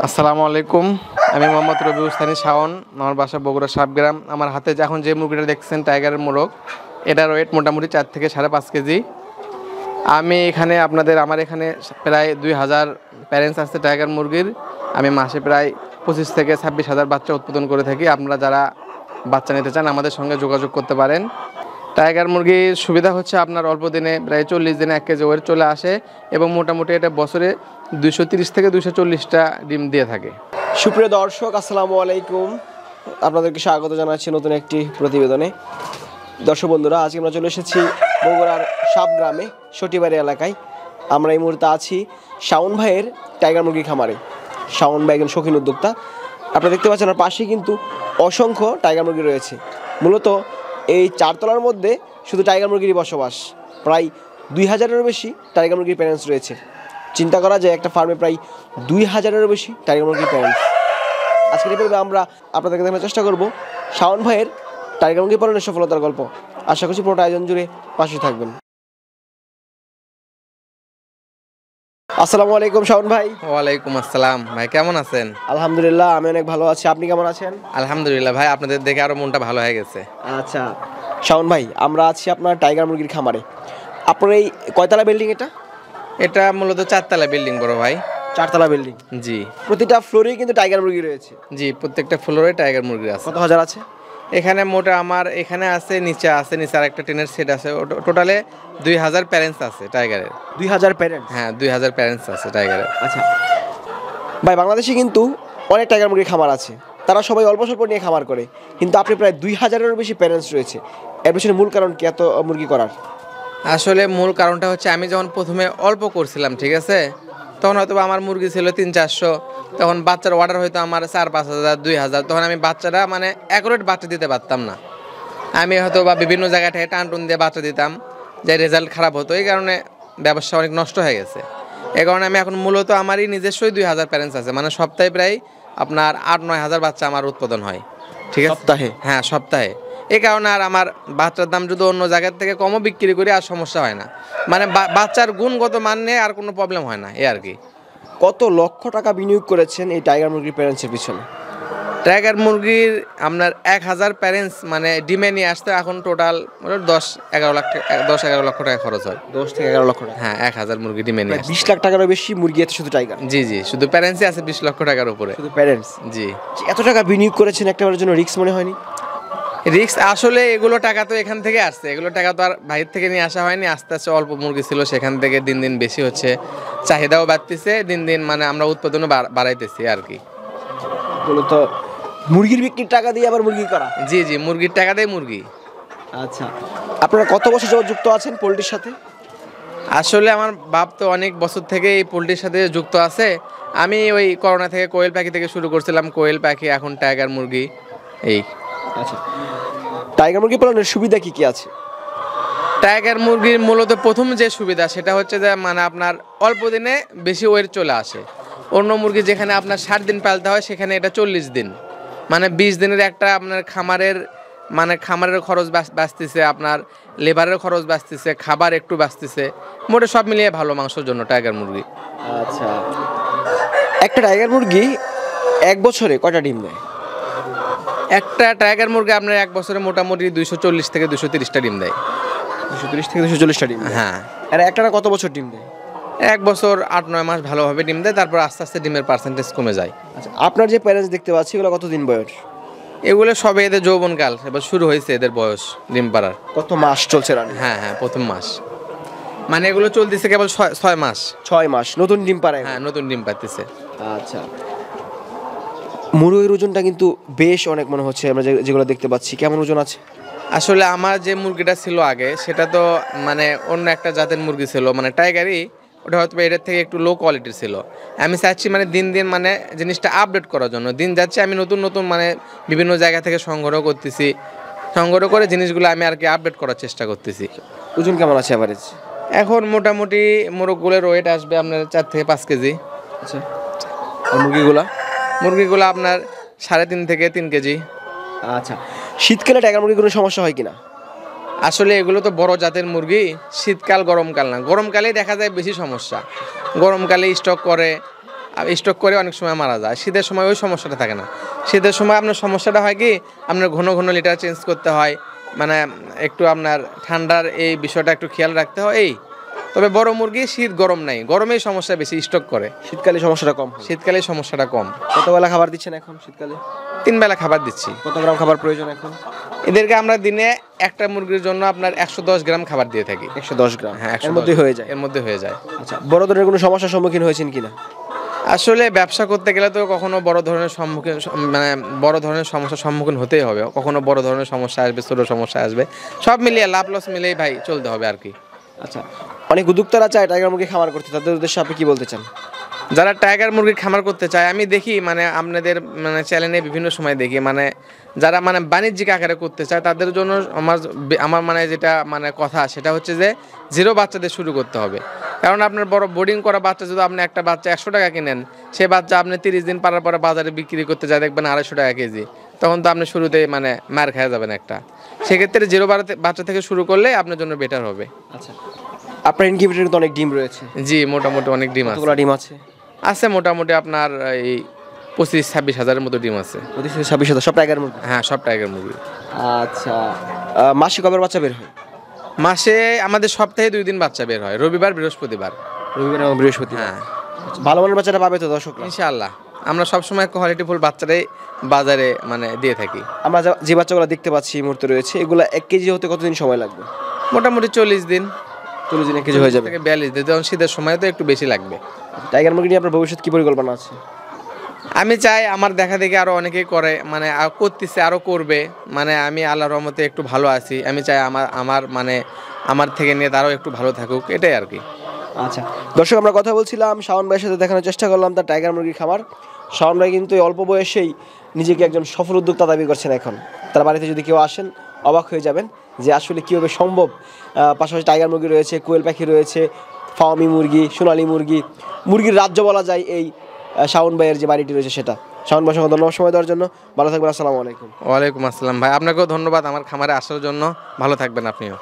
আসসালামু আলাইকুম। আমি মোহাম্মদ রবিউল সানি শাওন। আমার বাসা বগুড়া সাবগ্রাম। আমার হাতে এখন যে মুরগিটা দেখছেন টাইগারের মোরগ, এটার ওয়েট মোটামুটি 4 থেকে 5.5 কেজি। আমি এখানে আমার এখানে প্রায় 2000 প্যারেন্টস আছে টাইগার মুরগির। আমি মাসে প্রায় 25 থেকে 26,000 বাচ্চা উৎপাদন করে থাকি। আপনারা যারা বাচ্চা নিতে চান আমাদের সঙ্গে যোগাযোগ করতে পারেন। টাইগার মুরগির সুবিধা হচ্ছে আপনার অল্প দিনে প্রায় 40 দিনে 1 কেজি ওয়েট চলে আসে এবং মোটামুটি এটা বছরে 230 থেকে 240টা ডিম দিয়ে থাকে। সুপ্রিয় দর্শক, আসসালামু আলাইকুম। আপনাদেরকে স্বাগত জানাচ্ছি নতুন একটি প্রতিবেদনে। দর্শক বন্ধুরা, আজকে আমরা চলে এসেছি বগুড়ার সাবগ্রামে সটিবাড়ি এলাকায়। আমরা এই মুহূর্তে আছি শাওন ভাইয়ের টাইগার মুরগি খামারে। শাওন ভাই একজন শৌখিন উদ্যোক্তা। আপনারা দেখতে পাচ্ছেন আর পাশেই কিন্তু অসংখ্য টাইগার মুরগি রয়েছে। মূলত এই 4 তলার মধ্যে শুধু টাইগার মুরগিরই বসবাস। প্রায় 2000-এরও বেশি টাইগার মুরগির প্যারেন্টস রয়েছে। চিন্তা করা যায় একটা ফার্মে প্রায় 2000-এরও বেশি টাইগার মুরগির প্যারেন্টস। আজকের এই পর্বে আমরা আপনাদেরকে দেখানোর চেষ্টা করব শাওন ভাইয়ের টাইগার মুরগি পালনের সফলতার গল্প। আশা করছি পুরোটা আয়োজন জুড়ে পাশে থাকবেন। আসসালামু আলাইকুম শাওন ভাই। ওয়ালাইকুম আসসালাম ভাই, কেমন আছেন? আলহামদুলিল্লাহ, আমি অনেক ভালো আছি। আপনি কেমন আছেন? আলহামদুলিল্লাহ ভাই, আপনাদের দেখে আরো মনটা ভালো হয়ে গেছে। আচ্ছা শাওন ভাই, আমরা আছি আপনার টাইগার মুরগির খামারে। আপনার এই কয়তলা বিল্ডিং এটা? এটা মূলত 4 তলা বিল্ডিং বড় ভাই। 4 তলা বিল্ডিং। জি। প্রতিটা ফ্লোরেই কিন্তু টাইগার মুরগি রয়েছে। জি, প্রত্যেকটা ফ্লোরে টাইগার মুরগি আছে। কত হাজার আছে? এখানে মোটা আমার এখানে আছে, নিচে আরেকটা টিনের সেট আছে। টোটালে 2000 প্যারেন্টস আছে টাইগারের। 2000 প্যারেন্টস? হ্যাঁ, 2000 প্যারেন্টস আছে টাইগারের। আচ্ছা ভাই, বাংলাদেশে কিন্তু অনেক টাইগার মুরগির খামার আছে। তারা সবাই অল্প স্বল্প নিয়ে খামার করে, কিন্তু আপনি প্রায় 2000-এরও বেশি প্যারেন্টস রয়েছে। এর পেছনে মূল কারণ কি এত মুরগি করার? আসলে মূল কারণটা হচ্ছে আমি যখন প্রথমে অল্প করছিলাম, ঠিক আছে, তখন হয়তো আমার মুরগি ছিল 300-400। তখন বাচ্চার অর্ডার হয়তো আমার 4-5 হাজার 2000। তখন আমি বাচ্চারা অ্যাকুরেট বাচ্চা দিতে পারতাম না। আমি হয়তো বা বিভিন্ন জায়গা থেকে টান দিয়ে বাচ্চা দিতাম, যে রেজাল্ট খারাপ হতো। এই কারণে ব্যবসা অনেক নষ্ট হয়ে গেছে। এই কারণে আমি এখন মূলত আমারই নিজস্বই 2000 প্যারেন্টস আছে। সপ্তাহে প্রায় আপনার 8-9 হাজার বাচ্চা আমার উৎপাদন হয়, ঠিক আছে, সপ্তাহে? হ্যাঁ, সপ্তাহে। এই কারণে আর আমার বাচ্চার দাম যদি অন্য জায়গার থেকে কমও বিক্রি করি আর সমস্যা হয় না। বাচ্চার গুণগত মান নিয়ে আর কোনো প্রবলেম হয় না, এই আর কি। কত লক্ষ টাকা বিনিয়োগ করেছেন এই টাইগার মুরগির প্যারেন্টসের পিছনে? টাইগার মুরগির আপনার 1000 প্যারেন্টস ডিমে নিয়ে আসতে এখন টোটাল 10-11 লক্ষ টাকা খরচ হয়। 10 থেকে 11 লক্ষ টাকা? হ্যাঁ, 1000 মুরগি ডিমে নিয়ে আসতে 20 লাখ টাকারও বেশি মুরগি আছে শুধু টাইগার? জি জি, শুধু প্যারেন্টসই আছে 20 লক্ষ টাকার উপরে। শুধু প্যারেন্টস? জি। এত টাকা বিনিয়োগ করেছেন, একটাবারের জন্য রিস্ক মনে হয়নি? রিস্ক আসলে এগুলো টাকা তো এখান থেকে আসছে, এগুলো টাকা তো আর বাইরে থেকে নিয়ে আসা হয়নি। আস্তে আস্তে অল্প মুরগি ছিল, সেখান থেকে দিন দিন বেশি হচ্ছে, চাহিদাও বাড়তেছে দিন দিন, আমরা উৎপাদনও বাড়াইতেছি আর কি। মূলত মুরগির বিক্রির টাকা দিয়ে আবার মুরগি করা? জি জি, মুরগির টাকা দিয়ে মুরগি। আচ্ছা, আপনারা কত বছর যাবত যুক্ত আছেন পোল্ট্রির সাথে? আসলে আমার বাপ তো অনেক বছর থেকে এই পোলট্রির সাথে যুক্ত আছে। আমি ওই করোনা থেকে কোয়েল পাখি থেকে শুরু করছিলাম, কোয়েল পাখি, এখন টাইগার মুরগি, এই। আচ্ছা, টাইগার মুরগি পালনের সুবিধা কি কি আছে? টাইগার মুরগির মূলত প্রথম যে সুবিধা সেটা হচ্ছে যে আপনার অল্প দিনে বেশি ওয়েট চলে আসে। অন্য মুরগি যেখানে আপনার 60 দিন পালতে হয়, সেখানে এটা 40 দিন, 20 দিনের একটা আপনার খামারের খরচ বাঁচতেছে, আপনার লেবারের খরচ বাঁচতেছে, খাবার একটু বাঁচতেছে। মোটে সব মিলিয়ে ভালো মাংসের জন্য টাইগার মুরগি। আচ্ছা, একটা টাইগার মুরগি 1 বছরে কয়টা ডিম দেয়? একটা টাইগার মুরগি আপনার 1 বছরে মোটামুটি 240 থেকে 230টা ডিম দেয়। 230 থেকে 240টা ডিম? হ্যাঁ। আর একটা কত বছর ডিম দেয়? 1 বছর 8-9 মাস ভালোভাবে ডিম দেয়, তারপর আস্তে আস্তে ডিমের পার্সেন্টেজ কমে যায়। আচ্ছা, আপনার যে প্যারেন্টস দেখতে পাচ্ছি এগুলো কতদিন বয়স? এগুলো সবে এদের যৌবনকাল, এবার শুরু হয়েছে এদের বয়স ডিম পাড়ার। কত মাস চলছে রানি? হ্যাঁ হ্যাঁ, প্রথম মাস, এগুলো চলতেছে কেবল 6 মাস। 6 মাস নতুন ডিম পাড়ায়? হ্যাঁ, নতুন ডিম পাড়তেছে। আচ্ছা, মুরগির ওজনটা কিন্তু বেশ অনেক মনে হচ্ছে আমরা যেগুলো দেখতে পাচ্ছি। কেমন ওজন আছে? আসলে আমার যে মুরগিটা ছিল আগে, সেটা তো অন্য একটা জাতের মুরগি ছিল, টাইগারই। ওটা হয়তো এটার থেকে একটু লো কোয়ালিটির ছিল। আমি চাচ্ছি দিন দিন জিনিসটা আপডেট করার জন্য। দিন যাচ্ছে, আমি নতুন নতুন বিভিন্ন জায়গা থেকে সংগ্রহ করতেছি, সংগ্রহ করে জিনিসগুলো আমি আর কি আপডেট করার চেষ্টা করতেছি। ওজন কেমন আছে অ্যাভারেজ? এখন মোটামুটি মোরগগুলোর ওয়েট আসবে আপনার 4 থেকে 5 কেজি। আচ্ছা, আর মুরগিগুলো আপনার 3.5 থেকে 3 কেজি। আচ্ছা, শীতকালে টাইগার মুরগির কোনো সমস্যা হয় কিনা? আসলে এগুলো তো বড় জাতের মুরগি, শীতকাল গরমকাল না, গরমকালেই দেখা যায় বেশি সমস্যা। গরমকালে স্টক করে, স্টক করে অনেক সময় মারা যায়। শীতের সময় ওই সমস্যাটা থাকে না। শীতের সময় আপনার সমস্যাটা হয় কি, আপনার ঘন ঘন লিটার চেঞ্জ করতে হয়, মানে একটু আপনার ঠান্ডার এই বিষয়টা একটু খেয়াল রাখতে হয় এই। তবে বড় মুরগি শীত গরম নাই, গরমেই সমস্যা বেশি স্টক করে, শীতকালে সমস্যাটা কম হয়। শীতকালে সমস্যাটা কম। কত বেলা খাবার দিচ্ছেন এখন শীতকালে? 3 বেলা খাবার দিচ্ছি। কত গ্রাম খাবার প্রয়োজন এখন? এদেরকে আমরা দিনে একটা মুরগির জন্য আপনার 110 গ্রাম খাবার দিয়ে থাকি। 110 গ্রাম, হ্যাঁ, এর মধ্যে হয়ে যায়। এর মধ্যে হয়ে যায়। আচ্ছা, বড় ধরনের কোনো সমস্যার সম্মুখীন হয়েছেন কিনা? আসলে ব্যবসা করতে গেলে তো কখনো বড় ধরনের মানে বড় ধরনের সমস্যার সম্মুখীন হতেই হবে। কখনো বড় ধরনের সমস্যা আসবে, ছোট সমস্যা আসবে, সব মিলিয়ে লাভ লস মিলিয়ে ভাই চলতে হবে আর কি। আচ্ছা, অনেক উদ্যোক্তারা চায় টাইগার মুরগি খামার করতে, তাদের উদ্দেশ্যে আপনি কি বলতে চান? যারা টাইগার মুরগির খামার করতে চায়, আমি দেখি মানে আপনাদের মানে চ্যানেলে বিভিন্ন সময় দেখি, মানে যারা মানে বাণিজ্যিক আকারে করতে চায় তাদের জন্য আমার মানে যেটা মানে কথা সেটা হচ্ছে যে 0 বাচ্চাদের শুরু করতে হবে। কারণ আপনার বড় বোর্ডিং করা বাচ্চা যদি আপনি একটা বাচ্চা 100 টাকা কিনেন, সেই বাচ্চা আপনি 30 দিন পারার পরে বাজারে বিক্রি করতে যায় দেখবেন 250 টাকা কেজি, তখন তো আপনি শুরুতেই মানে মার খেয়ে যাবেন একটা। সেক্ষেত্রে 0 বাচ্চা থেকে শুরু করলে আপনার জন্য বেটার হবে। আচ্ছা, আপনার ইনকিউবেটরে তো অনেক ডিম রয়েছে। জি, মোটামুটি অনেক ডিম আছে। কতগুলো ডিম আছে? আছে মোটামুটি আপনার এই 25-26 হাজারের মতো ডিম আছে। 26,000 সব টাইগার মুরগি? হ্যাঁ, সব টাইগার মুরগি। আচ্ছা, মাসে কবে বাচ্চা বের হয়? মাসে আমাদের সপ্তাহে 2 দিন বাচ্চা বের হয়, রবিবার বৃহস্পতিবার। রবিবার এবং বৃহস্পতিবার। হ্যাঁ, আচ্ছা, ভালো মানের বাচ্চাটা পাবে তো দর্শকরা? ইনশাআল্লাহ আমরা সবসময় কোয়ালিটিফুল বাচ্চারাই বাজারে মানে দিয়ে থাকি। আমরা যে বাচ্চাগুলো দেখতে পাচ্ছি এই মুহূর্তে রয়েছে, এগুলো 1 কেজি হতে কতদিন সময় লাগবে? মোটামুটি 40 দিন, 40 দিন 1 কেজি হয়ে যাবে। থেকে 42 দিন, তখন শীতের সময় তো একটু বেশি লাগবে। টাইগার মুরগি নিয়ে আপনার ভবিষ্যৎ কি পরিকল্পনা আছে? আমি চাই আমার দেখা দেখি আরো অনেকেই করে, মানে করতেছে, আরো করবে, মানে আমি আল্লাহর রহমতে একটু ভালো আছি, আমি চাই আমার মানে আমার থেকে নিয়ে তারাও একটু ভালো থাকুক, এটাই আর কি। আচ্ছা দর্শক, আমরা কথা বলছিলাম শাওন ভাইয়ের সাথে, দেখানোর চেষ্টা করলাম তার টাইগার মুরগির খামার। শাওন ভাই কিন্তু এই অল্প বয়সেই নিজেকে একজন সফল উদ্যোক্তা দাবি করছেন। এখন তার বাড়িতে যদি কেউ আসেন অবাক হয়ে যাবেন যে আসলে কীভাবে সম্ভব। পাশাপাশি টাইগার মুরগি রয়েছে, কোয়েল পাখি রয়েছে, ফার্মি মুরগি, সোনালী মুরগি, মুরগির রাজ্য বলা যায় এই শাওন ভাইয়ের যে বাড়িটি রয়েছে সেটা। শাওন ভাই সঙ্গে ধন্যবাদ সময় দেওয়ার জন্য, ভালো থাকবেন। আসসালামু আলাইকুম। ওয়ালাইকুম আসসালাম ভাই, আপনাকেও ধন্যবাদ আমার খামারে আসার জন্য, ভালো থাকবেন আপনিও।